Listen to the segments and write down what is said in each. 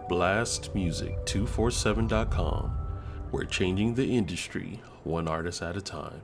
blastmusic247.com. We're changing the industry one artist at a time.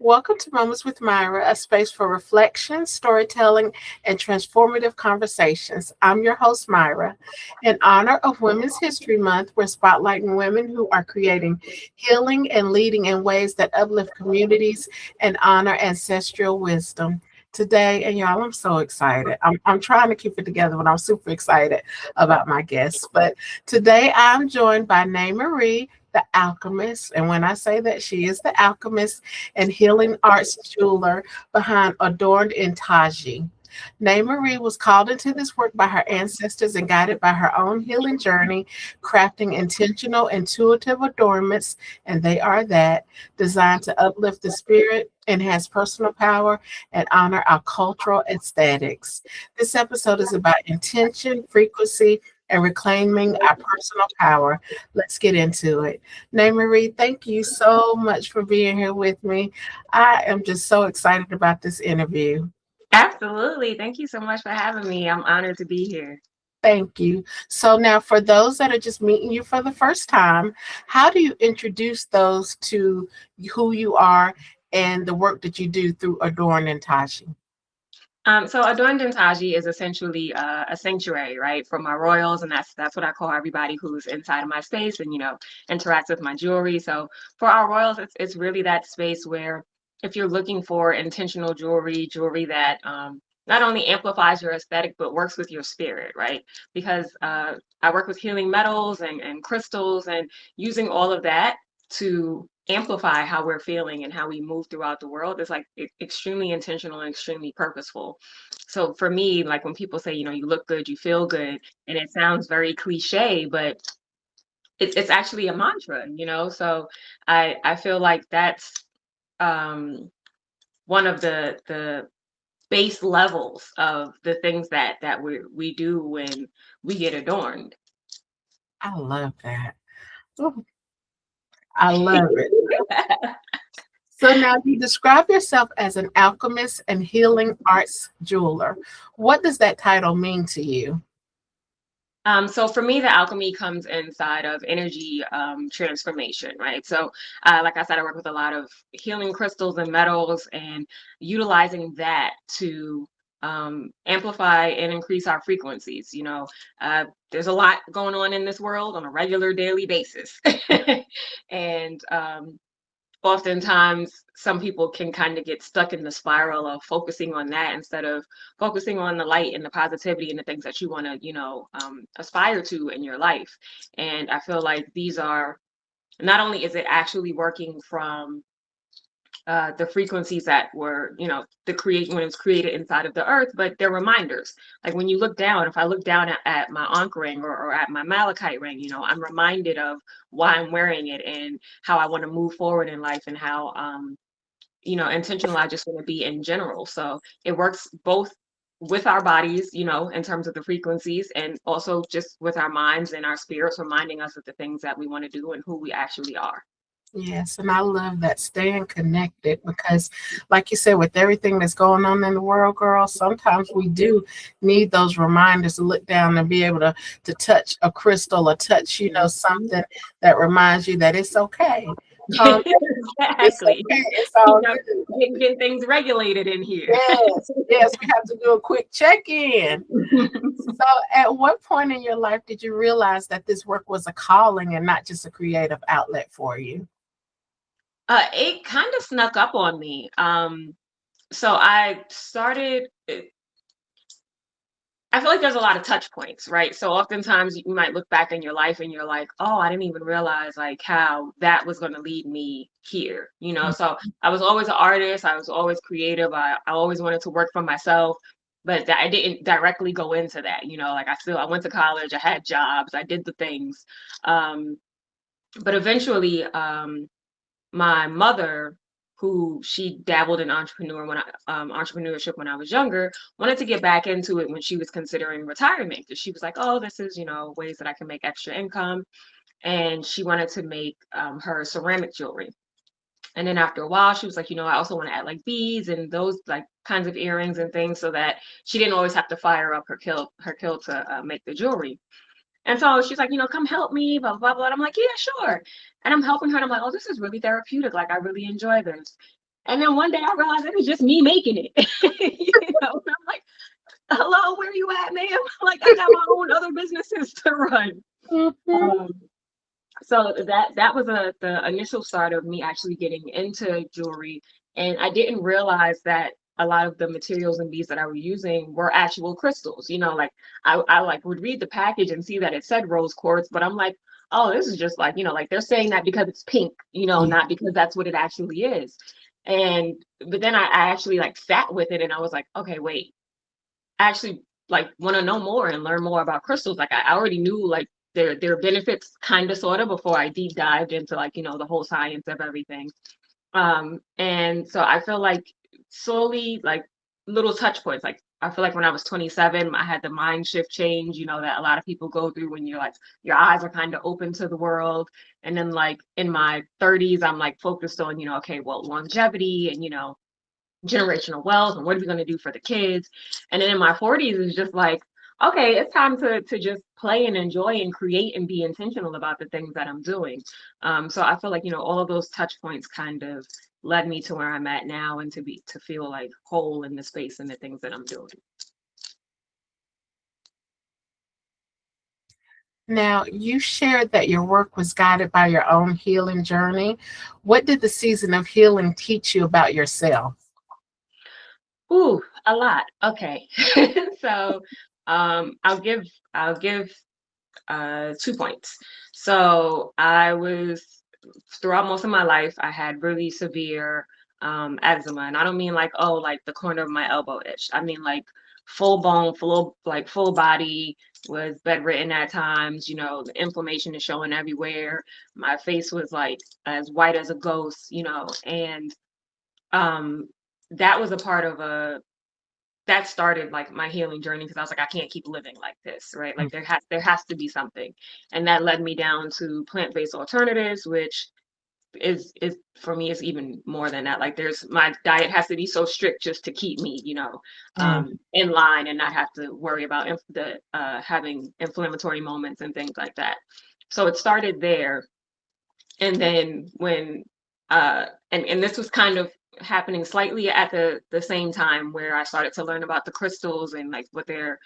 Welcome to Moments with Myra, a space for reflection, storytelling, and transformative conversations. I'm your host, Myra. In honor of Women's History Month, we're spotlighting women who are creating healing and leading in ways that uplift communities and honor ancestral wisdom. Today, and y'all, I'm so excited. I'm trying to keep it together, but I'm super excited about my guests. But today, I'm joined by Nay Marie, the alchemist. And when I say that, she is the alchemist and healing arts jeweler behind Adorned in Taji. Nay Marie was called into this work by her ancestors and guided by her own healing journey, crafting intentional, intuitive adornments, and they are that, designed to uplift the spirit, enhance personal power, and honor our cultural aesthetics. This episode is about intention, frequency, and reclaiming our personal power. Let's get into it. Nay Marie, thank you so much for being here with me. I am just so excited about this interview. Absolutely. Thank you so much for having me. I'm honored to be here. Thank you. So now for those that are just meeting you for the first time, how do you introduce those to who you are and the work that you do through Adorn and Taji? So Adorned by Taji is essentially a sanctuary, right, for my royals, and that's what I call everybody who's inside of my space and interacts with my jewelry. So for our royals, it's really that space where if you're looking for intentional jewelry that not only amplifies your aesthetic but works with your spirit, right? Because I work with healing metals and crystals and using all of that to amplify how we're feeling and how we move throughout the world is like extremely intentional and extremely purposeful. So for me, like when people say, you look good, you feel good, and it sounds very cliche, but it's actually a mantra. So I feel like that's um, one of the base levels of the things that we do when we get adorned. I love that. Oh, I love it. So now you describe yourself as an alchemist and healing arts jeweler. What does that title mean to you? So for me, the alchemy comes inside of energy transformation, right? So, like I said, I work with a lot of healing crystals and metals, and utilizing that to amplify and increase our frequencies. There's a lot going on in this world on a regular daily basis, and oftentimes some people can kind of get stuck in the spiral of focusing on that instead of focusing on the light and the positivity and the things that you want to aspire to in your life. And I feel like these are, not only is it actually working from the frequencies that were, the create when it was created inside of the earth, but they're reminders. Like when you look down, if I look down at my Ankh ring or at my malachite ring, I'm reminded of why I'm wearing it and how I want to move forward in life and how intentional I just want to be in general. So it works both with our bodies, in terms of the frequencies, and also just with our minds and our spirits, reminding us of the things that we want to do and who we actually are. Yes, and I love that staying connected because, like you said, with everything that's going on in the world, girl, sometimes we do need those reminders to look down and be able to touch a crystal or touch, something that reminds you that it's okay. Calm down. It's Exactly. okay. It's all good. Getting things regulated in here. Yes, yes, we have to do a quick check-in. So, at what point in your life did you realize that this work was a calling and not just a creative outlet for you? It kind of snuck up on me. So I started I feel like there's a lot of touch points, right? So oftentimes you might look back in your life and you're like, oh, I didn't even realize like how that was going to lead me here, you know? So I was always an artist. I was always creative. I always wanted to work for myself, but I didn't directly go into that, you know, like I went to college, I had jobs, I did the things. Um, but eventually, my mother, who she dabbled in entrepreneurship when I was younger, wanted to get back into it when she was considering retirement. Because she was like, "Oh, this is ways that I can make extra income," and she wanted to make her ceramic jewelry. And then after a while, she was like, I also want to add like beads and those like kinds of earrings and things, so that she didn't always have to fire up her kiln to make the jewelry. And so she's like, come help me, blah, blah, blah. And I'm like, yeah, sure. And I'm helping her. And I'm like, oh, this is really therapeutic. Like, I really enjoy this. And then one day I realized it was just me making it. And I'm like, hello, where you at, ma'am? Like, I got my own other businesses to run. Mhm. Um, so that was the initial start of me actually getting into jewelry. And I didn't realize that a lot of the materials and beads that I was using were actual crystals. Like I like would read the package and see that it said rose quartz, but I'm like, oh, this is just like, like they're saying that because it's pink, Yeah. not because that's what it actually is. And but then I actually like sat with it and I was like, okay, wait, I actually like want to know more and learn more about crystals. Like I already knew like their benefits kind of sort of before I deep dived into like, the whole science of everything. And so I feel like slowly like little touch points. Like I feel like when I was 27, I had the mind shift change, that a lot of people go through when you're like your eyes are kind of open to the world. And then like in my 30s, I'm like focused on, okay, well, longevity and generational wealth and what are we going to do for the kids. And then in my 40s it's just like, okay, it's time to just play and enjoy and create and be intentional about the things that I'm doing. So I feel like all of those touch points kind of led me to where I'm at now and to feel like whole in the space and the things that I'm doing. Now, you shared that your work was guided by your own healing journey. What did the season of healing teach you about yourself? Ooh, a lot. Okay. So I'll give 2 points. So I was throughout most of my life, I had really severe eczema, and I don't mean like, oh, like the corner of my elbow itch. I mean like full bone, full body, was bedridden at times. The inflammation is showing everywhere. My face was like as white as a ghost. And um, that was a part of a that started like my healing journey because I was like, I can't keep living like this, right? Like there has to be something. And that led me down to plant-based alternatives, which is for me is even more than that. Like my diet has to be so strict just to keep me, Mm. in line and not have to worry about having inflammatory moments and things like that. So it started there. And then when and this was kind of happening slightly at the same time where I started to learn about the crystals and like what their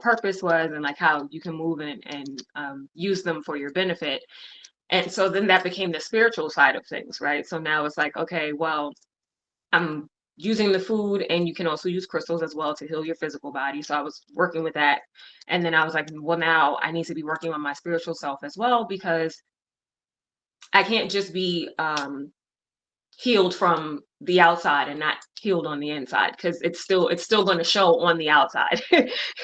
purpose was and like how you can move and use them for your benefit. And so then that became the spiritual side of things, right? So now it's like, okay, well, I'm using the food and you can also use crystals as well to heal your physical body. So I was working with that. And then I was like, well, now I need to be working on my spiritual self as well because I can't just be healed from the outside and not healed on the inside because it's still going to show on the outside.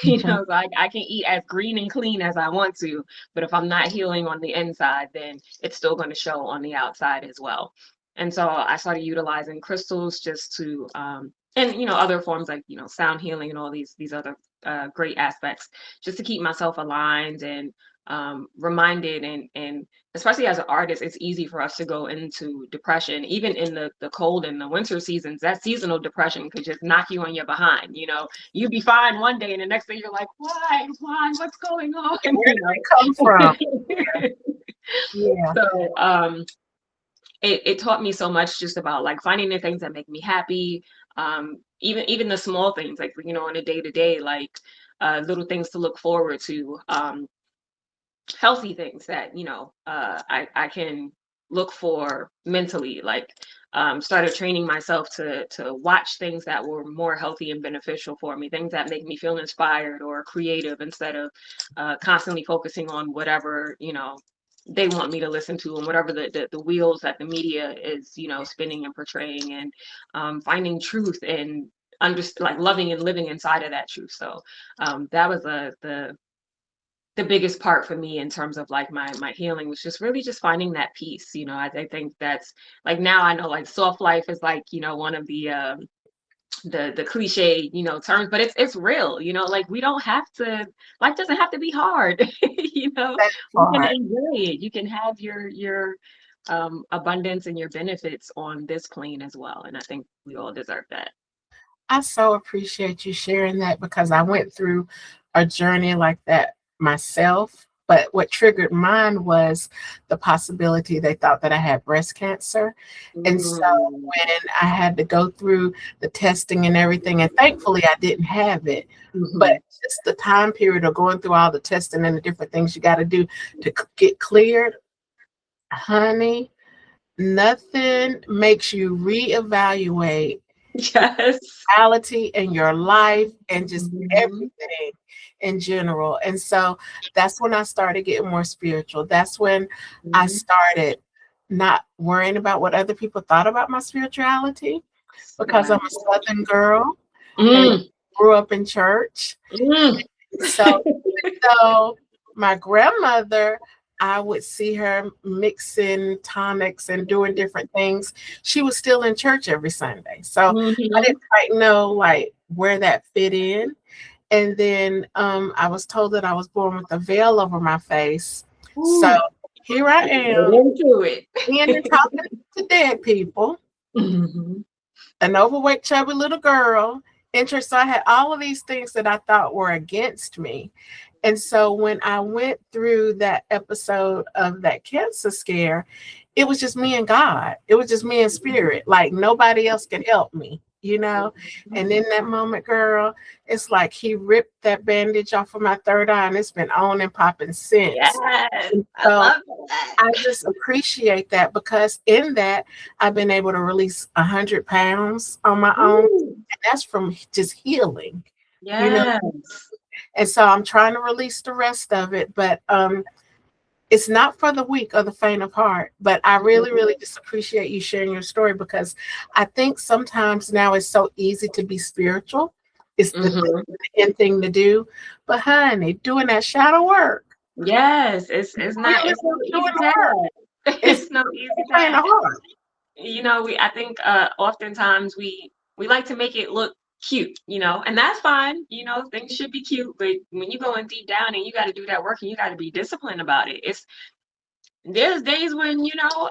Mhm. So I can eat as green and clean as I want to, but if I'm not healing on the inside, then it's still going to show on the outside as well. And so I started utilizing crystals just to and other forms like sound healing and all these other great aspects just to keep myself aligned and reminded and especially as an artist, it's easy for us to go into depression, even in the cold and the winter seasons. That seasonal depression could just knock you on your behind. You'd be fine one day, and the next day you're like, why, what's going on? Where did it come from? Yeah. So it taught me so much just about like finding the things that make me happy. Even the small things like on a day to day, like little things to look forward to. Healthy things that I can look for mentally. Like started training myself to watch things that were more healthy and beneficial for me, things that make me feel inspired or creative, instead of constantly focusing on whatever, they want me to listen to, and whatever the wheels that the media is, spinning and portraying, and finding truth and like loving and living inside of that truth. So that was the biggest part for me in terms of like my healing, was just really just finding that peace. I think that's like, now I know like soft life is like, one of the cliche, terms, but it's real, like we don't have to, life doesn't have to be hard. That We can part. enjoy it. You can have your abundance and your benefits on this plane as well. And I think we all deserve that. I so appreciate you sharing that because I went through a journey like that myself. But what triggered mine was the possibility they thought that I had breast cancer. And so Mm, when I had to go through the testing and everything, and thankfully I didn't have it, but mhm. just the time period of going through all the testing and the different things you got to do to get cleared, honey, nothing makes you reevaluate Yes. reality in your life and just Mhm, everything in general. And so that's when I started getting more spiritual. That's when I mhm. started not worrying about what other people thought about my spirituality because I'm Wow. a Southern girl and Mm, grew up in church. mm. So my grandmother, I would see her mixing tonics and doing different things. She was still in church every Sunday. So I Mhm. didn't quite know like where that fit in. And then I was told that I was born with a veil over my face. So Ooh, here I get am, into it. being and talking to dead people, Mhm. an overweight, chubby little girl in church. So I had all of these things that I thought were against me. And so when I went through that episode of that cancer scare, it was just me and God. It was just me and spirit. Like nobody else could help me, you know? And in that moment, girl, it's like he ripped that bandage off of my third eye and it's been on and popping Yes, since. And I so love that. I just appreciate that because in that I've been able to release 100 pounds on my own. Ooh, And that's from just healing, you know. yes. And so I'm trying to release the rest of it, but it's not for the weak or the faint of heart. But I really, really just appreciate you sharing your story because I think sometimes now it's so easy to be spiritual. It's Mhm. the end thing to do. But honey, doing that shadow work, Yes, it's not really, it's no really doing easy the work. task. It's It's no easy the faint of task. heart. We I think oftentimes we like to make it look cute, and that's fine. Things should be cute, but when you go in deep down and you got to do that work and you got to be disciplined about it. There's days when,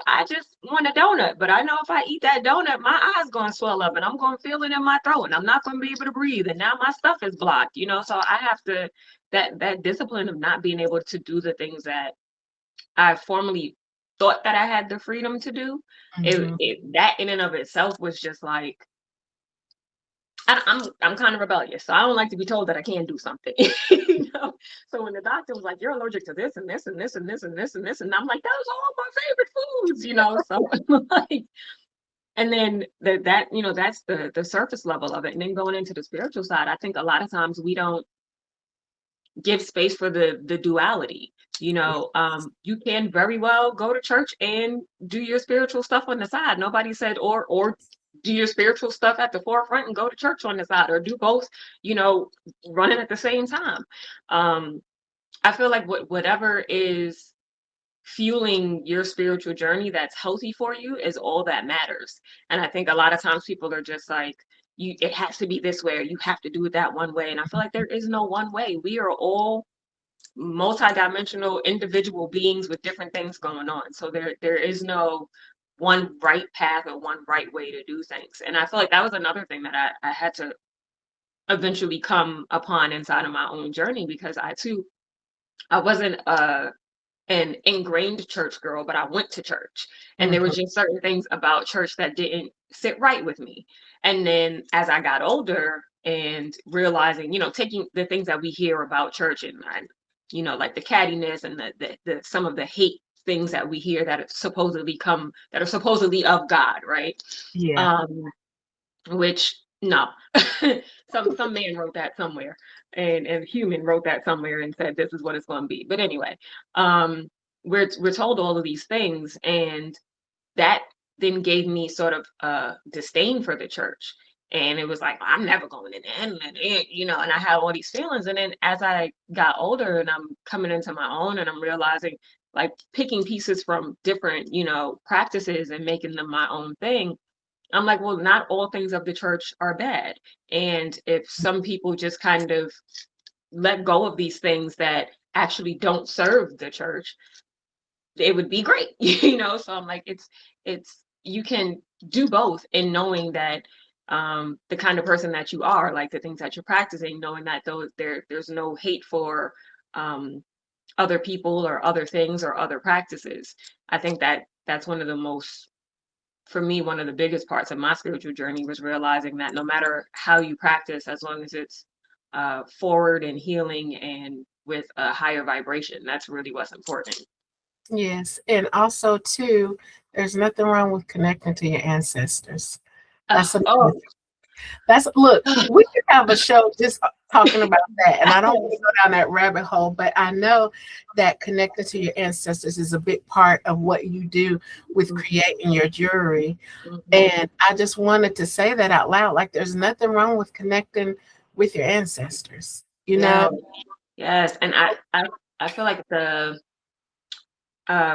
I just want a donut, but I know if I eat that donut, my eye's going to swell up and I'm going to feel it in my throat and I'm not going to be able to breathe. And now my stuff is blocked, so I have to, that discipline of not being able to do the things that I formerly thought that I had the freedom to do. Mhm. That in and of itself was just like, I'm kind of rebellious, so I don't like to be told that I can't do something. So when the doctor was like, "You're allergic to this and this and this and this and this and this," and I'm like, "Those are all my favorite foods," So like, and then that's the surface level of it, and then going into the spiritual side, I think a lot of times we don't give space for the duality. You can very well go to church and do your spiritual stuff on the side. Nobody said or do your spiritual stuff at the forefront and go to church on the side, or do both, you know, running at the same time. Um, I feel like whatever is fueling your spiritual journey that's healthy for you is all that matters. And I think a lot of times people are just like, it has to be this way, or you have to do it that one way. And I feel like there is no one way. We are all multidimensional individual beings with different things going on. So there is no one right path or one right way to do things. And I feel like that was another thing that I had to eventually come upon inside of my own journey, because I wasn't an ingrained church girl, but I went to church. And there were Mhm. just certain things about church that didn't sit right with me. And then as I got older and realizing, taking the things that we hear about church, and like the cattiness and the some of the hate things that we hear that are supposedly of God, right? Yeah. Um, which no, some man wrote that somewhere, and human wrote that somewhere and said this is what it's going to be. But anyway, um, we're told all of these things, and that then gave me sort of a disdain for the church. And it was like, I'm never going in there, and I had all these feelings. And then as I got older and I'm coming into my own and I'm realizing, like, picking pieces from different, practices and making them my own thing, I'm like, well, not all things of the church are bad. And if some people just kind of let go of these things that actually don't serve the church, it would be great, So I'm like, it's you can do both in knowing that the kind of person that you are, like the things that you're practicing, knowing that there's no hate for um other people or other things or other practices. I think that's one of the most, for me, one of the biggest parts of my spiritual journey was realizing that no matter how you practice, as long as it's forward and healing and with a higher vibration, that's really what's important. Yes. And also too, there's nothing wrong with connecting to your ancestors. That's Oh, another. That's look, we could have a show just talking about that. And I don't want to go down that rabbit hole, but I know that connecting to your ancestors is a big part of what you do with creating your jewelry. And I just wanted to say that out loud. Like there's nothing wrong with connecting with your ancestors, you yeah, know? yes, and I feel like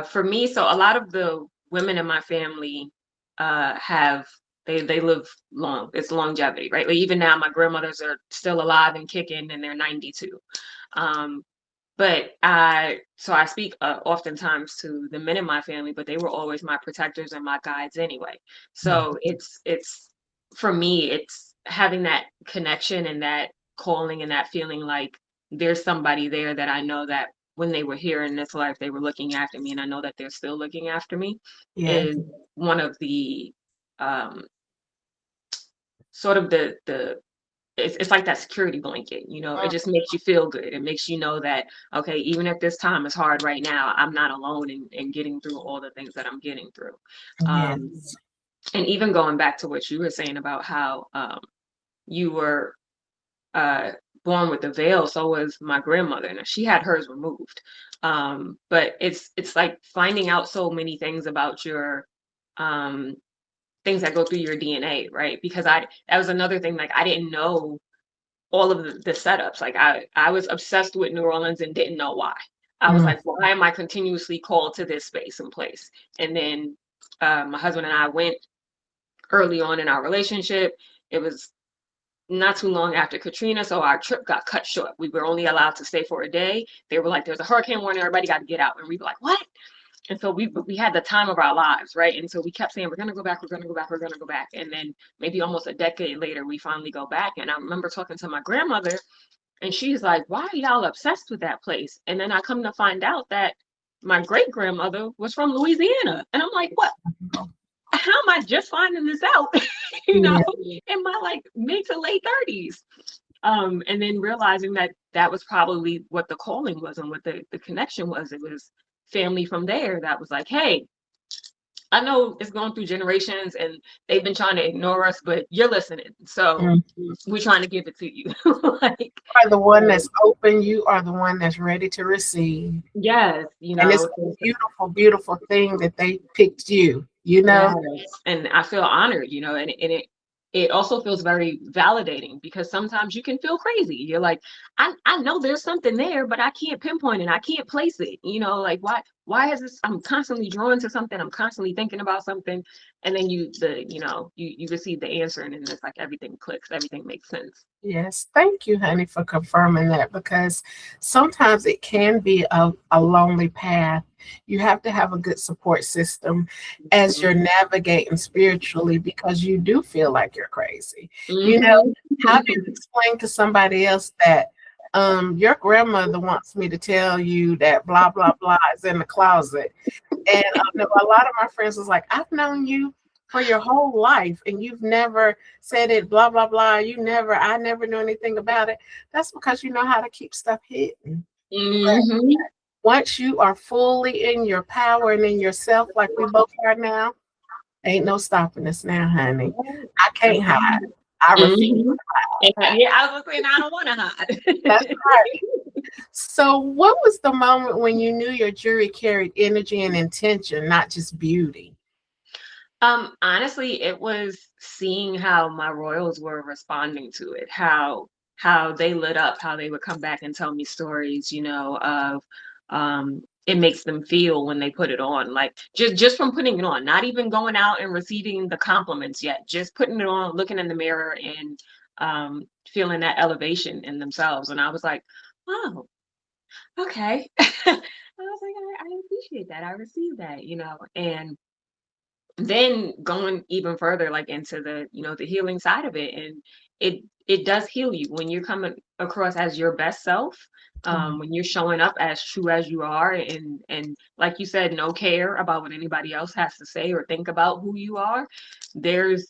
for me, so a lot of the women in my family have they live long. It's longevity, right? Like even now, my grandmothers are still alive and kicking, and they're 92. Um, but I speak oftentimes to the men in my family, but they were always my protectors and my guides anyway. Yeah. So it's for me, it's having that connection and that calling and that feeling like there's somebody there that I know that when they were here in this life, they were looking after me, and I know that they're still looking after me, Yeah. is one of the um, sort of the it's like that security blanket, it just makes you feel good. It makes you know that, okay, even if this time is hard right now, I'm not alone in getting through all the things that I'm getting through. Um, Yes. and even going back to what you were saying about how you were uh, born with a veil, so was my grandmother, and she had hers removed. But it's like finding out so many things about your um, things that go through your DNA, right? Because that was another thing, like I didn't know all of the setups. Like I was obsessed with New Orleans and didn't know why. I was Mm. like, why am I continuously called to this space and place? And then my husband and I went early on in our relationship. It was not too long after Katrina, so our trip got cut short. We were only allowed to stay for a day. They were like, there's a hurricane warning, everybody got to get out. And we were like, what? And so we had the time of our lives, right? And so we kept saying, we're gonna go back, we're gonna go back, we're gonna go back. And then maybe almost a decade later, we finally go back. And I remember talking to my grandmother, and she's like, why are y'all obsessed with that place? And then I come to find out that my great grandmother was from Louisiana. And I'm like, what? How am I just finding this out? Yeah. In my like mid to late 30s. And then realizing that that was probably what the calling was and what the connection was. It was family from there that was like, hey, I know it's going through generations and they've been trying to ignore us, but you're listening. So Mm. we're trying to give it to you. Like, You are the one that's open. You are the one that's ready to receive. yes, And it's a beautiful, beautiful thing that they picked you, you yes. know? And I feel honored, and it also feels very validating because sometimes you can feel crazy. You're like, I know there's something there, but I can't pinpoint it. I can't place it. Like why is this? I'm constantly drawn to something. I'm constantly thinking about something. And then you receive the answer and then it's like everything clicks, everything makes sense. Yes, thank you, honey, for confirming that because sometimes it can be a lonely path. You have to have a good support system as you're navigating spiritually because you do feel like you're crazy. You know, Mm-hmm. how do you explain to somebody else that your grandmother wants me to tell you that blah blah blah is in the closet? And I know a lot of my friends was like, I've known you for your whole life and you've never said it, blah, blah, blah. I never knew anything about it. That's because you know how to keep stuff hidden. But Mm-hmm. once you are fully in your power and in yourself, like we both are now, ain't no stopping us now, honey. I can't hide. I refuse. Mhm. Yeah, I was saying I don't want to That's hide. right. So, what was the moment when you knew your jewelry carried energy and intention, not just beauty? Honestly, it was seeing how my royals were responding to it, how they lit up, how they would come back and tell me stories, of it makes them feel when they put it on. Like just from putting it on, not even going out and receiving the compliments yet, just putting it on, looking in the mirror and feeling that elevation in themselves. And I was like, oh, okay. I was like, I appreciate that. I received that, and then going even further like into the healing side of it, and it does heal you when you're coming across as your best self, Mhm. when you're showing up as true as you are, and like you said, no care about what anybody else has to say or think about who you are. there's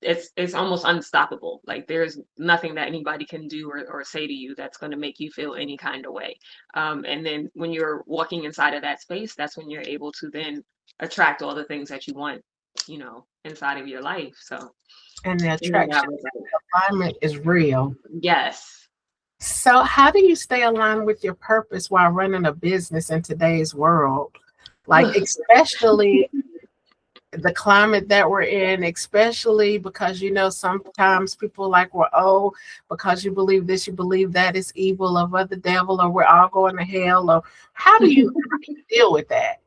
it's almost unstoppable. Like there's nothing that anybody can do or say to you that's going to make you feel any kind of way. And then when you're walking inside of that space, that's when you're able to then attract all the things that you want, inside of your life. So And the to me, that attraction was like, alignment is real. yes. So, how do you stay aligned with your purpose while running a business in today's world? Like, especially the climate that we're in, especially because sometimes people like, well, oh, because you believe this, you believe that is evil of the devil, or we're all going to hell. Or how do you deal with that?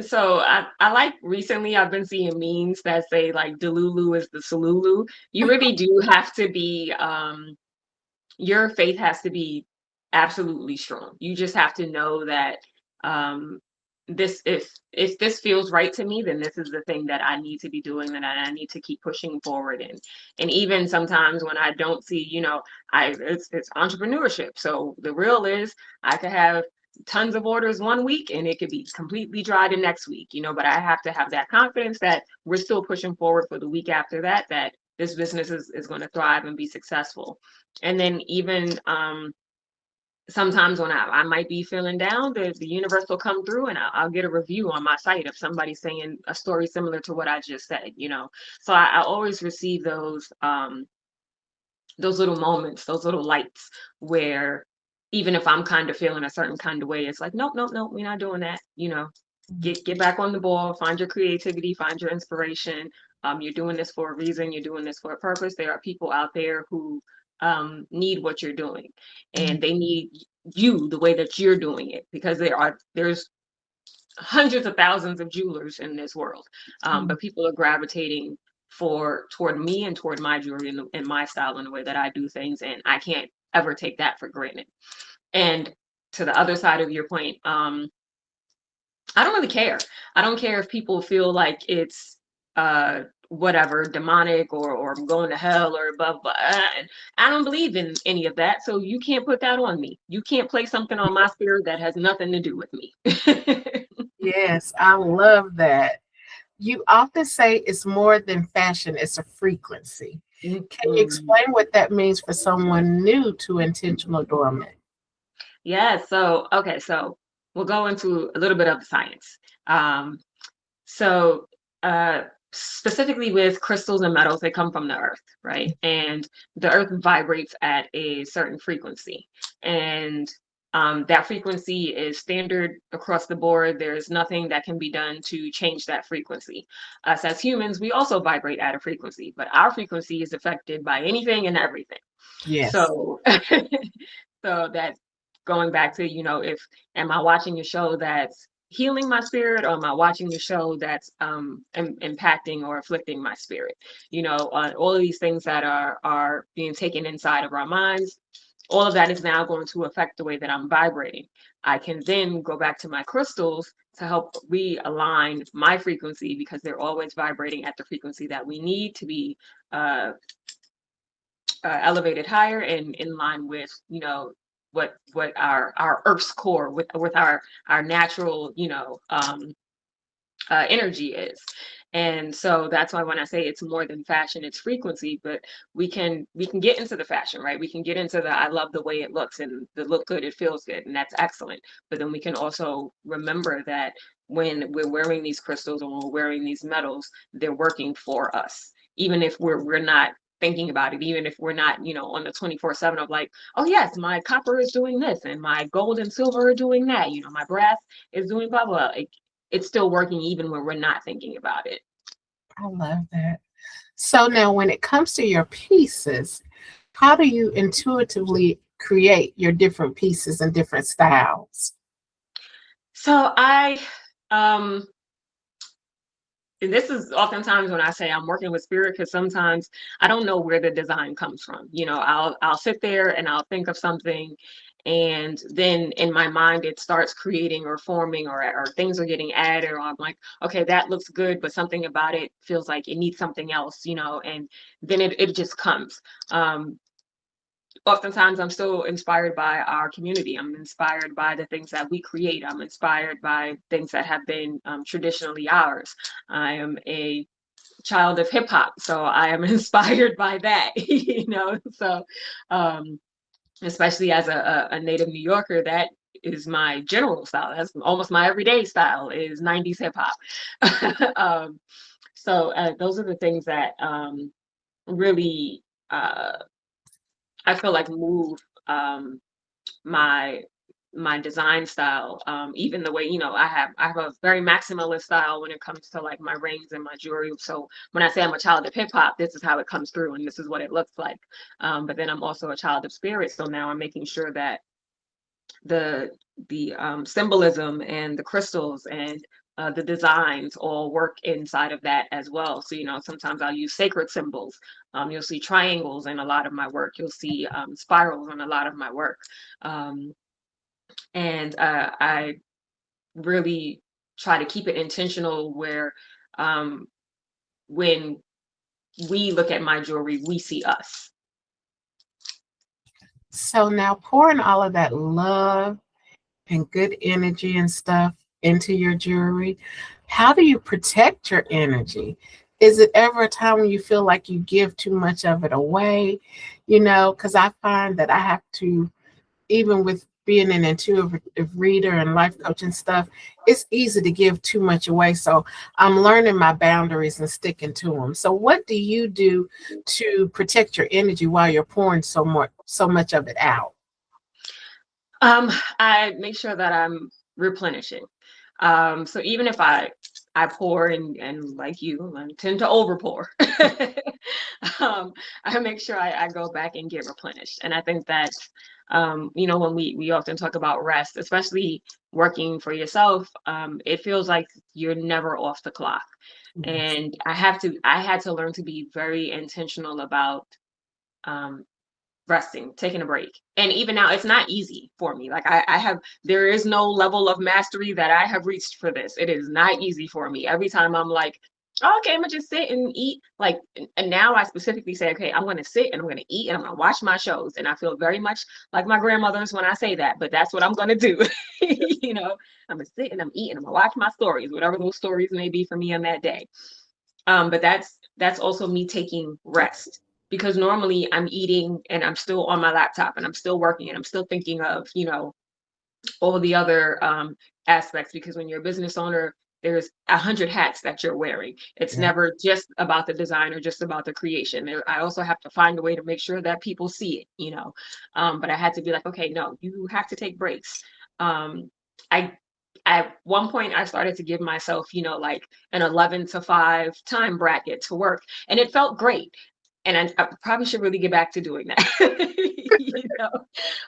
So I like recently I've been seeing memes that say like Delulu is the Salulu. You really do have to be your faith has to be absolutely strong. You just have to know that um this if this feels right to me, then this is the thing that I need to be doing, that I need to keep pushing forward in. And even sometimes when I don't see, it's entrepreneurship. So the real is I could have tons of orders one week and it could be completely dry the next week, but I have to have that confidence that we're still pushing forward for the week after that, that this business is going to thrive and be successful. And then even sometimes when I might be feeling down, the universe will come through and I'll get a review on my site of somebody saying a story similar to what I just said. So I always receive those little moments, those little lights where even if I'm kind of feeling a certain kind of way, it's like, nope, nope, nope, we're not doing that. Get back on the ball, find your creativity, find your inspiration. You're doing this for a reason, you're doing this for a purpose. There are people out there who need what you're doing, and they need you the way that you're doing it, because there's hundreds of thousands of jewelers in this world, Mhm. but people are gravitating toward me and toward my jewelry and my style and the way that I do things, and I can't ever take that for granted. And to the other side of your point, I don't really care. I don't care if people feel like it's whatever demonic or I'm going to hell or above. But I don't believe in any of that. So you can't put that on me. You can't play something on my spirit that has nothing to do with me. Yes, I love that. You often say it's more than fashion, it's a frequency. Can you Mhm. explain what that means for someone new to intentional dormant? Yeah. So, okay. So we'll go into a little bit of the science. Um, So, specifically with crystals and metals, they come from the earth, right? And the earth vibrates at a certain frequency. And that frequency is standard across the board. There's nothing that can be done to change that frequency. Us as humans, we also vibrate at a frequency, but our frequency is affected by anything and everything. Yes. So, so that's going back to, if am I watching a show that's healing my spirit, or am I watching a show that's impacting or afflicting my spirit? All of these things that are being taken inside of our minds, all of that is now going to affect the way that I'm vibrating. I can then go back to my crystals to help realign my frequency, because they're always vibrating at the frequency that we need to be uh, elevated higher and in line with what our Earth's core, with our natural energy is. And so that's why when I say it's more than fashion, it's frequency. But we can get into the fashion, right? We can get into the I love the way it looks and the look good, it feels good, and that's excellent. But then we can also remember that when we're wearing these crystals or when we're wearing these metals, they're working for us, even if we're not thinking about it, even if we're not, on the 24/7 of like, oh yes, my copper is doing this and my gold and silver are doing that, my brass is doing blah blah. It's still working even when we're not thinking about it. I love that. So now when it comes to your pieces, how do you intuitively create your different pieces and different styles? So um and this is oftentimes when I say I'm working with spirit, because sometimes I don't know where the design comes from. I'll sit there and I'll think of something, and then in my mind it starts creating or forming, or things are getting added, or I'm like, okay, that looks good, but something about it feels like it needs something else, and then it just comes. Oftentimes I'm still inspired by our community. I'm inspired by the things that we create. I'm inspired by things that have been traditionally ours. I am a child of hip hop, so I am inspired by that, So, especially as a native New Yorker, that is my general style. That's almost my everyday style is 90s hip hop. So those are the things that really I feel like move my my design style. Even the way, I have a very maximalist style when it comes to like my rings and my jewelry. So when I say I'm a child of hip hop, this is how it comes through and this is what it looks like. But then I'm also a child of spirit, so now I'm making sure that the symbolism and the crystals and the designs all work inside of that as well. So, sometimes I'll use sacred symbols. You'll see triangles in a lot of my work. You'll see spirals in a lot of my work. Um, and I really try to keep it intentional where um, when we look at my jewelry, we see us. So now pouring all of that love and good energy and stuff into your jewelry, how do you protect your energy? Is it ever a time when you feel like you give too much of it away? Because I find that I have to, even with being an intuitive reader and life coach and stuff, it's easy to give too much away. So I'm learning my boundaries and sticking to them. So what do you do to protect your energy while you're pouring so much of it out? I make sure that I'm replenishing. So even if I pour and like you, I tend to over pour. I make sure I go back and get replenished. And I think that when we often talk about rest, especially working for yourself, it feels like you're never off the clock. Yes. And I had to learn to be very intentional about um, resting, taking a break. And even now, it's not easy for me. Like there is no level of mastery that I have reached for this. It is not easy for me. Every time I'm like, oh, okay, I'm gonna just sit and eat. Like, and now I specifically say, okay, I'm gonna sit and I'm gonna eat and I'm gonna watch my shows. And I feel very much like my grandmothers when I say that, but that's what I'm gonna do. I'm gonna sit and I'm eating, I'm gonna watch my stories, whatever those stories may be for me on that day. But that's also me taking rest, because normally I'm eating and I'm still on my laptop and I'm still working and I'm still thinking of, all the other aspects, because when you're a business owner, there's 100 hats that you're wearing. It's Yeah. never just about the design or just about the creation. I also have to find a way to make sure that people see it, but I had to be like, okay, no, you have to take breaks. um, I at one point I started to give myself, like an 11 to 5 time bracket to work, and it felt great. And I probably should really get back to doing that. you know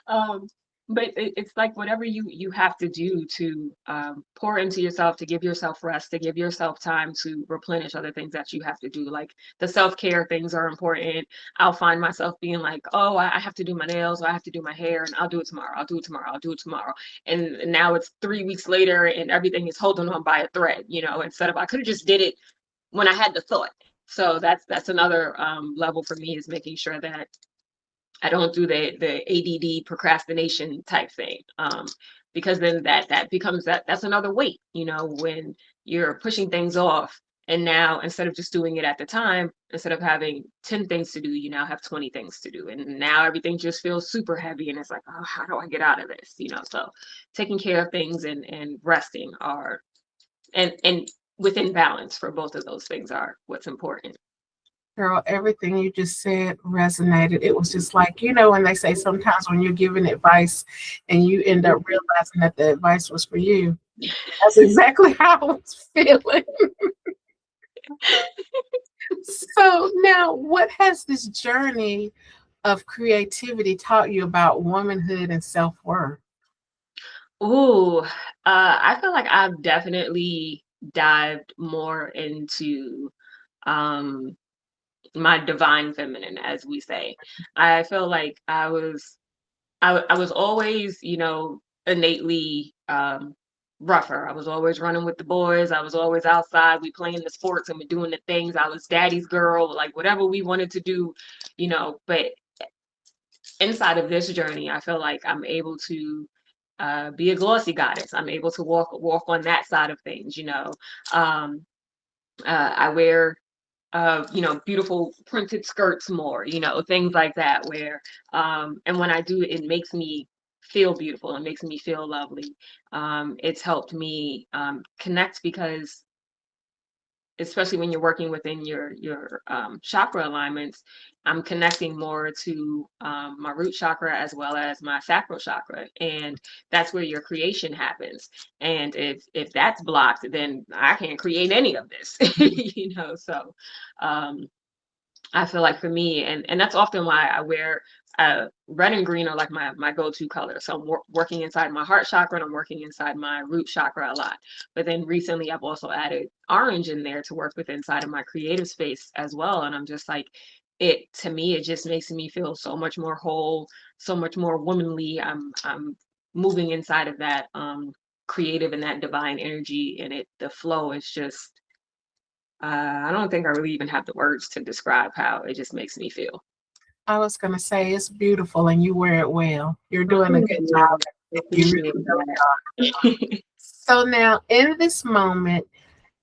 um, but it's like whatever you have to do to pour into yourself, to give yourself rest, to give yourself time to replenish other things that you have to do. Like the self-care things are important. I'll find myself being like, oh, I have to do my nails, or I have to do my hair, and I'll do it tomorrow, I'll do it tomorrow, I'll do it tomorrow. And now it's 3 weeks later and everything is holding on by a thread, instead of I could have just did it when I had the thought. So that's another level for me, is making sure that I don't do the ADD procrastination type thing, because then that becomes that's another weight, when you're pushing things off And now instead of just doing it at the time, instead of having 10 things to do, you now have 20 things to do. And now everything just feels super heavy. And it's like, oh, how do I get out of this? So taking care of things and resting are, and within balance for both of those things are what's important. Girl, everything you just said resonated. It was just like, when they say sometimes when you're giving advice and you end up realizing that the advice was for you. That's exactly how I was feeling. So now, what has this journey of creativity taught you about womanhood and self-worth? Ooh, I feel like I've definitely dived more into um my divine feminine, as we say. I feel like I was always, innately rougher. I was always running with the boys. I was always outside. We playing the sports and we doing the things. I was daddy's girl, like whatever we wanted to do, but inside of this journey, I feel like I'm able to be a glossy goddess. I'm able to walk on that side of things. Um, I wear beautiful printed skirts more, things like that where and when I do, it makes me feel beautiful. It makes me feel lovely. It's helped me connect because especially when you're working within your chakra alignments, I'm connecting more to my root chakra as well as my sacral chakra, and that's where your creation happens. And if that's blocked, then I can't create any of this, So um, I feel like for me, and that's often why I wear red and green are like my go-to color. So I'm working inside my heart chakra and I'm working inside my root chakra a lot. But then recently I've also added orange in there to work with inside of my creative space as well. And I'm just like, it to me, it just makes me feel so much more whole, so much more womanly. I'm moving inside of that creative and that divine energy, and the flow is just I don't think I really even have the words to describe how it just makes me feel. I was going to say it's beautiful and you wear it well. You're Well, doing a thank good you. job. I You really, appreciate really are. that. So now, in this moment,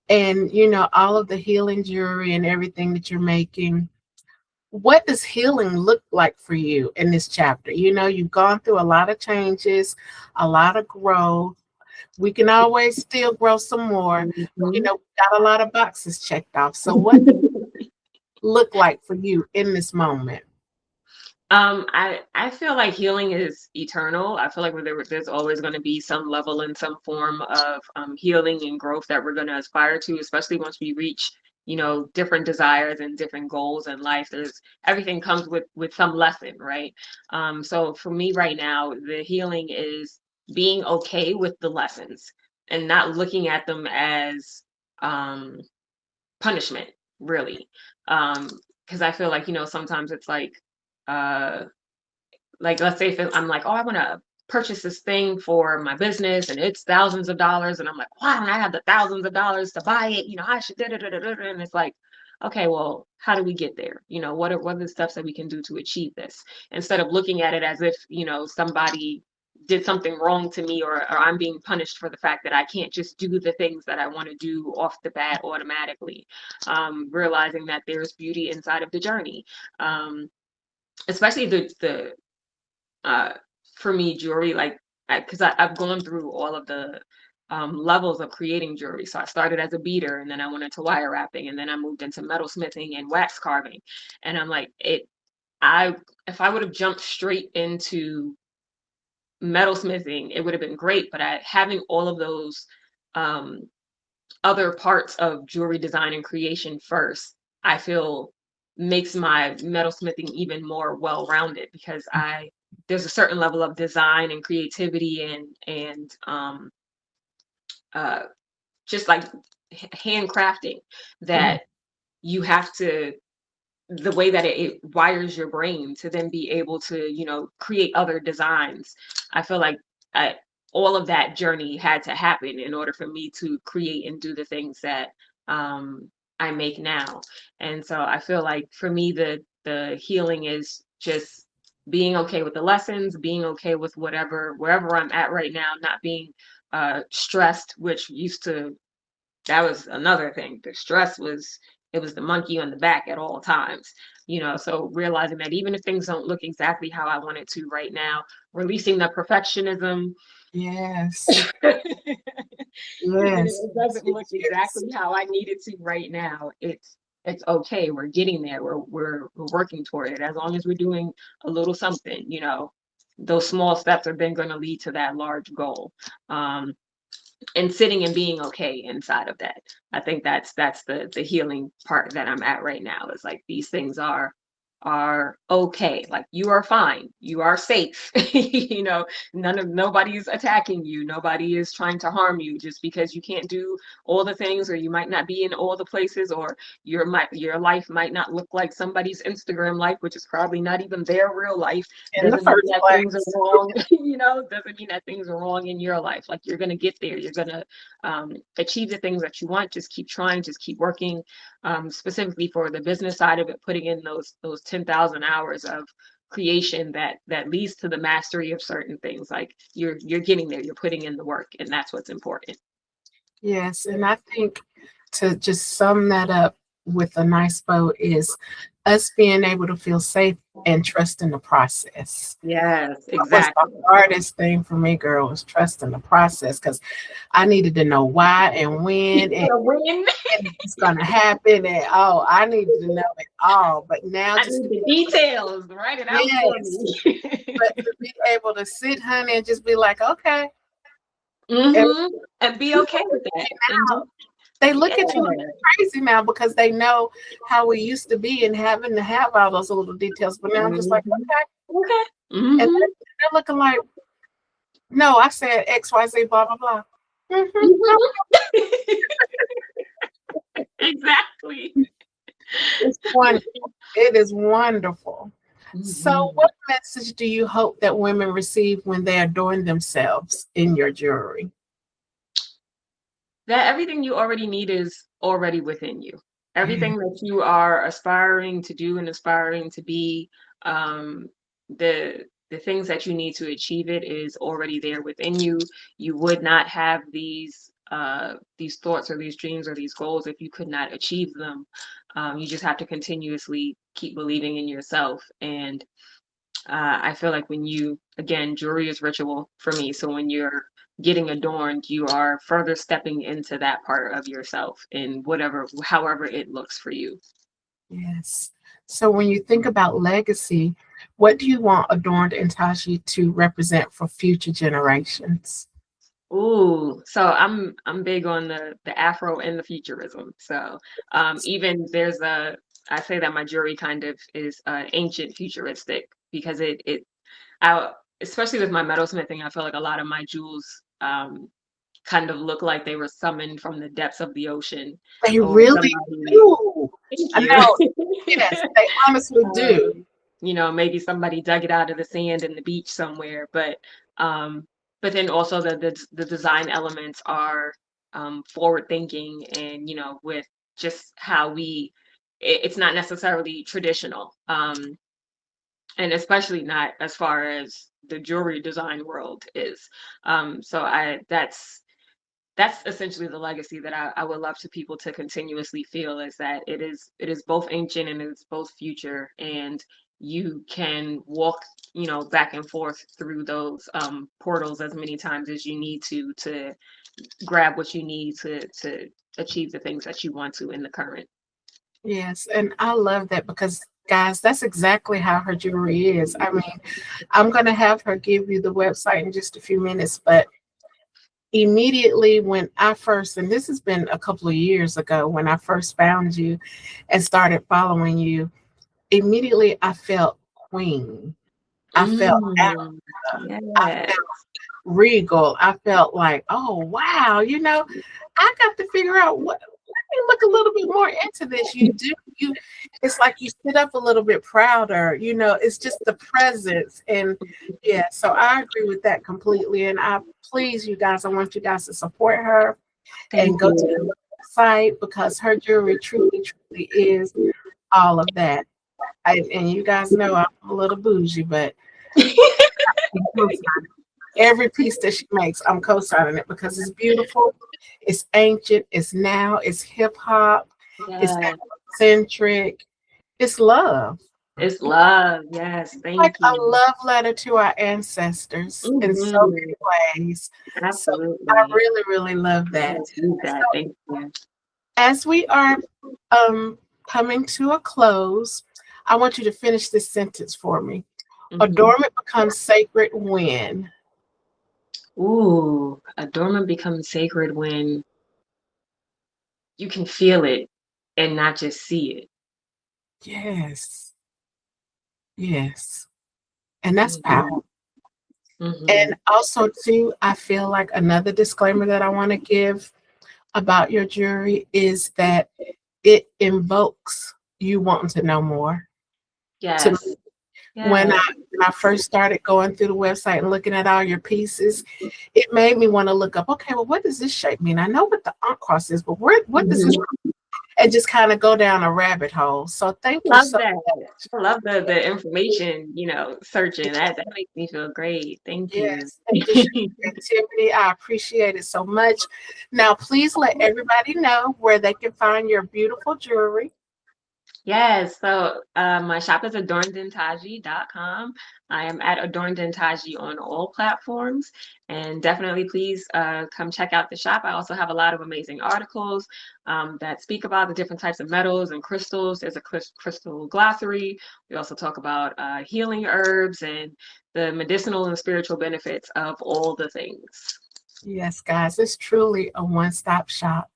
and all of the healing jewelry and everything that you're making, what does healing look like for you in this chapter? You've gone through a lot of changes, a lot of growth. We can always still grow some more. Mhm. We got a lot of boxes checked off. So what does it look like for you in this moment? I feel like healing is eternal. I feel like there's always going to be some level and some form of healing and growth that we're going to aspire to, especially once we reach, different desires and different goals in life. There's everything comes with some lesson, right? So for me right now, the healing is being okay with the lessons and not looking at them as um, punishment, really. Because I feel like, sometimes it's uh like let's say if I'm like, oh, I want to purchase this thing for my business and it's thousands of dollars, and I'm like, why don't I have the thousands of dollars to buy it? I should da, da, da, da, da, and it's like, okay, well, how do we get there? What are the steps that we can do to achieve this, instead of looking at it as if somebody did something wrong to me, or I'm being punished for the fact that I can't just do the things that I want to do off the bat automatically. Realizing that there's beauty inside of the journey, especially the uh, for me, jewelry, like, because I've gone through all of the levels of creating jewelry. So I started as a beater, and then I went into wire wrapping, and then I moved into metal smithing and wax carving. And I'm like, I if I would have jumped straight into metal smithing, it would have been great. But having all of those um, other parts of jewelry design and creation first, I feel makes my metalsmithing even more well-rounded, because I there's a certain level of design and creativity and uh, just like handcrafting Mm. that you have to the way that it wires your brain to then be able to create other designs. I feel like I, all of that journey had to happen in order for me to create and do the things that I make now. And so I feel like for me the healing is just being okay with the lessons, being okay with wherever I'm at right now, not being stressed, which used to that was another thing. The stress was, it was the monkey on the back at all times, so realizing that even if things don't look exactly how I want it to right now, releasing the perfectionism. Yes. Even if Yes. it doesn't look Yes. exactly how I need it to right now, it's okay. We're getting there. We're working toward it. As long as we're doing a little something, those small steps are then going to lead to that large goal. And sitting and being okay inside of that. I think that's the healing part that I'm at right now. Is like these things are okay. Like you are fine. You are safe. Nobody's attacking you. Nobody is trying to harm you just because you can't do all the things, or you might not be in all the places, or your life might not look like somebody's Instagram life, which is probably not even their real life. In the Doesn't mean first that things are place. wrong. Doesn't mean that things are wrong in your life. Like you're gonna get there. You're gonna achieve the things that you want. Just keep trying. Just keep working. Specifically for the business side of it, putting in those 10,000 hours of creation that leads to the mastery of certain things. Like you're getting there. You're putting in the work, and that's what's important. Yes, and I think to just sum that up with a nice bow is us being able to feel safe and trust in the process. Yes, That was the exactly. hardest thing for me, girl, was trusting the process because I needed to know why and when and Win. it's going to happen. And oh, I needed to know it all. But now I just need to the be able to, details. Write it out for yes, me. but to be able to sit, honey, and just be like, okay. And be okay with that. And just, They look yeah. at you like you're crazy now because they know how we used to be and having to have all those little details. But now I'm just like, okay. Okay. And they're looking like, no, I said XYZ, blah, blah, blah. Exactly. It's wonderful. It is wonderful. So, what message do you hope that women receive when they adorn themselves in your jewelry? That everything you already need is already within you. Yeah. Everything that you are aspiring to do and aspiring to be, um, the things that you need to achieve it is already there within you. You would not have these thoughts or these dreams or these goals if you could not achieve them. You just have to continuously keep believing in yourself. And I feel like again, jewelry is ritual for me. So when you're getting adorned, you are further stepping into that part of yourself in however it looks for you. Yes. So, when you think about legacy, what do you want Adorned and Taji to represent for future generations? Ooh, so I'm big on the Afro and the futurism. So even I say that my jewelry kind of is ancient futuristic because I especially with my metalsmithing, I feel like a lot of my jewels kind of look like they were summoned from the depths of the ocean, They or really somebody. do. Thank I you. know. Yes, they honestly do. Maybe somebody dug it out of the sand in the beach somewhere, um, but then also the design elements are forward thinking, and with just how it's not necessarily traditional, and especially not as far as the jewelry design world is. So that's essentially the legacy that I would love to people to continuously feel, is that it is both ancient and it's both future, and you can walk back and forth through those portals as many times as you need to grab what you need to achieve the things that you want to in the current. Yes, and I love that because, guys, that's exactly how her jewelry is. I mean, I'm going to have her give you the website in just a few minutes, but immediately when I first, and this has been a couple of years ago, when I first found you and started following you, immediately I felt queen. I felt Mm, I yeah. felt regal. I felt like, oh wow, I got to figure out what. Let me look a little bit more into this. You do you. It's like you sit up a little bit prouder. It's just the presence, and yeah. So I agree with that completely. And please, you guys, I want you guys to support her and Thank go to you. the website because her jewelry truly, truly is all of that. And you guys know I'm a little bougie, but Every piece that she makes, I'm co-signing it because it's beautiful, it's ancient, it's now, it's hip hop, it's Yeah, eccentric, it's love. it's love. Yes, Like thank a you. love letter to our ancestors in so Hmm. many ways. So I Absolutely. really, really love I that. received that. So Thank you. as we are coming to a close, I want you to finish this sentence for me. Hmm. Adornment becomes sacred when. Ooh, adornment becomes sacred when you can feel it and not just see it. Yes, yes. And that's Hmm. power. Hmm. And also, too, I feel like another disclaimer that I want to give about your jewelry is that it invokes you wanting to know more. To Yes. when Yeah. I first started going through the website and looking at all your pieces, it made me want to look up. Okay, well, what does this shape mean? I know what the Ankh cross is, but what does this? Mhm. And just kind of go down a rabbit hole. So thank you Love so that. much. I love the information, searching. That makes me feel great. Thank you. Yes, thank you, creativity. I appreciate it so much. Now, please let everybody know where they can find your beautiful jewelry. Yes, so my shop is adornedintaji.com. I am at adornedintaji on all platforms, and definitely please come check out the shop. I also have a lot of amazing articles that speak about the different types of metals and crystals. There's a crystal glossary. We also talk about healing herbs and the medicinal and spiritual benefits of all the things. Yes, guys, it's truly a one-stop shop.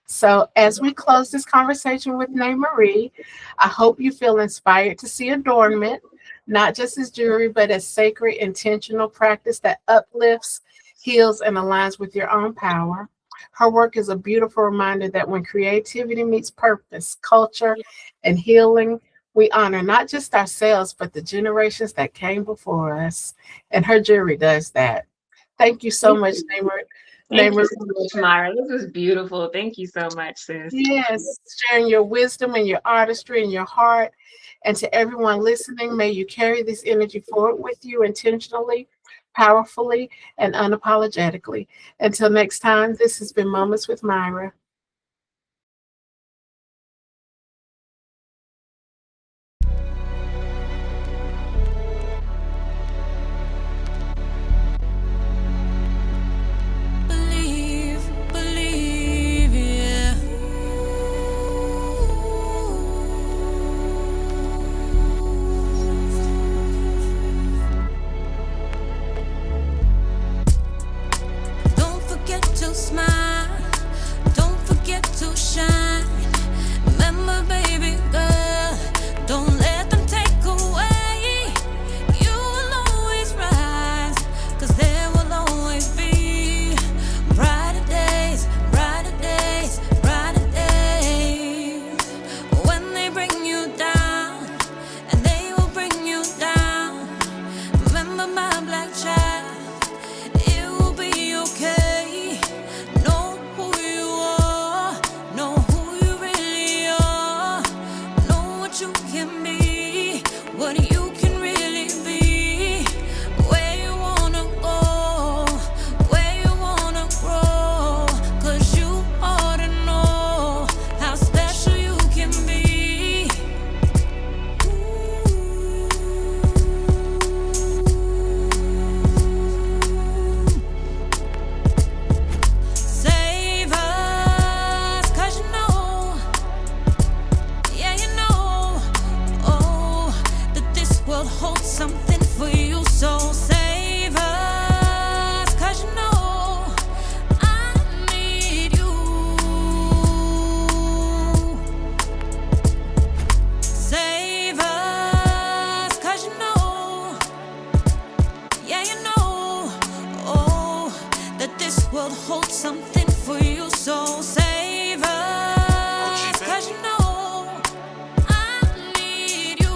So, as we close this conversation with Nay Marie, I hope you feel inspired to see adornment, not just as jewelry, but as sacred, intentional practice that uplifts, heals, and aligns with your own power. Her work is a beautiful reminder that when creativity meets purpose, culture, and healing, we honor not just ourselves, but the generations that came before us. And her jewelry does that. Thank you so much, Thank you Namer. so much, Myra. This was beautiful. Thank you so much, sis. Yes, sharing your wisdom and your artistry and your heart. And to everyone listening, may you carry this energy forward with you intentionally, powerfully, and unapologetically. Until next time, this has been Moments with Myra. Believe, believe, yeah. Don't forget to smile. Don't forget to shine. Remember, baby girl, don't let them take away. You will always rise, 'cause there will always be brighter days, brighter days, brighter days. When they bring you down, and they will bring you down, remember my black child, it will be okay. Know who you are, know who you really are, know what you can be, what you can really be, where you wanna go, where you wanna grow, 'cause you ought to know how special you can be. Save us, 'cause you know, yeah, you know, oh, that this world holds something for you. So save us, 'cause you know, I need you. Save us, 'cause you know, yeah, you know, oh, that this world holds something for you. So save us, 'cause you know, I need you.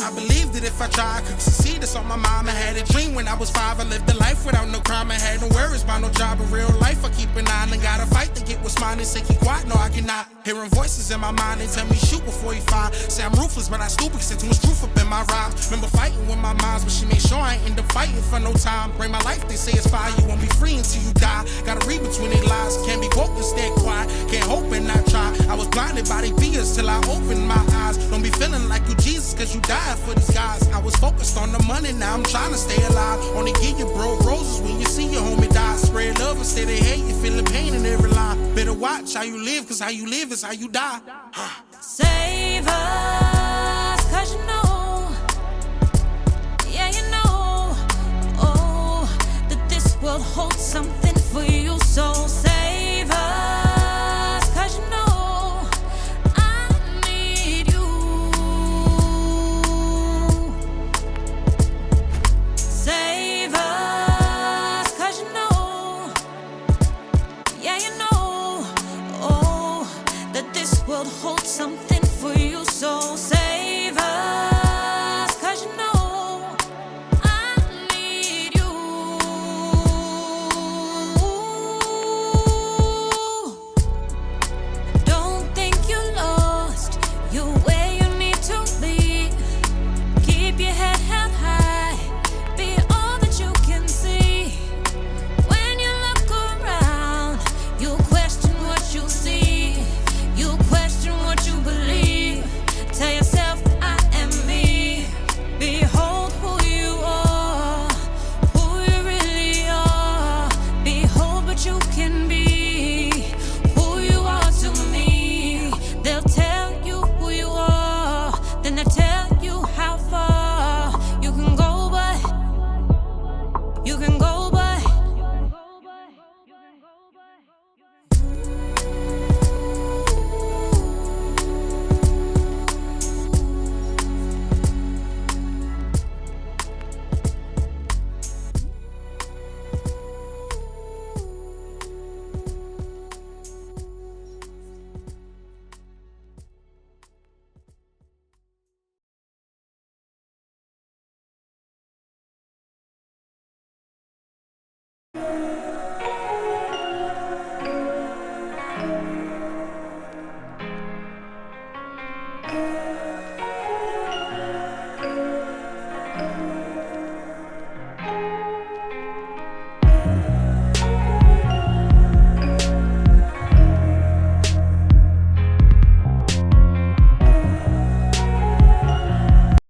I believed that if I tried, I could succeed. That's on my mind. I had a dream when I was 5. I lived a life without no crime. I had no worries about no job in real life. I keep an eye and gotta fight to get what's mine. they say keep quiet, no I cannot. Hearing voices in my mind, they tell me shoot before you fire. Say I'm ruthless, but I stupid, cause too much truth up in my rhymes. Remember fighting with my minds, but she made sure I ain't end up fighting for no time. Bring my life, they say it's fire, you won't be free until you die. Gotta read between their lies, can't be woke and stay quiet. Can't hope and not try. I was blinded by their fears till I opened my eyes. Don't be feeling like you Jesus, cause you died for these guys. I was focused on the money, now I'm trying to stay alive. Only give you bro roses when you see your homie die. Spread love instead of hate, you feel the pain in every line. Better watch how you live, cause how you live is how you die. Save us, cause you know, yeah, you know, oh, that this world holds something for you. So save us, cause you know, I need you. Save us, cause you know, yeah, you know, oh, that this world holds something for you. So save us, cause you know, I need you. Don't think you're lost, you're where you need to be. Keep your head held high, be all that you can see. When you look around, you'll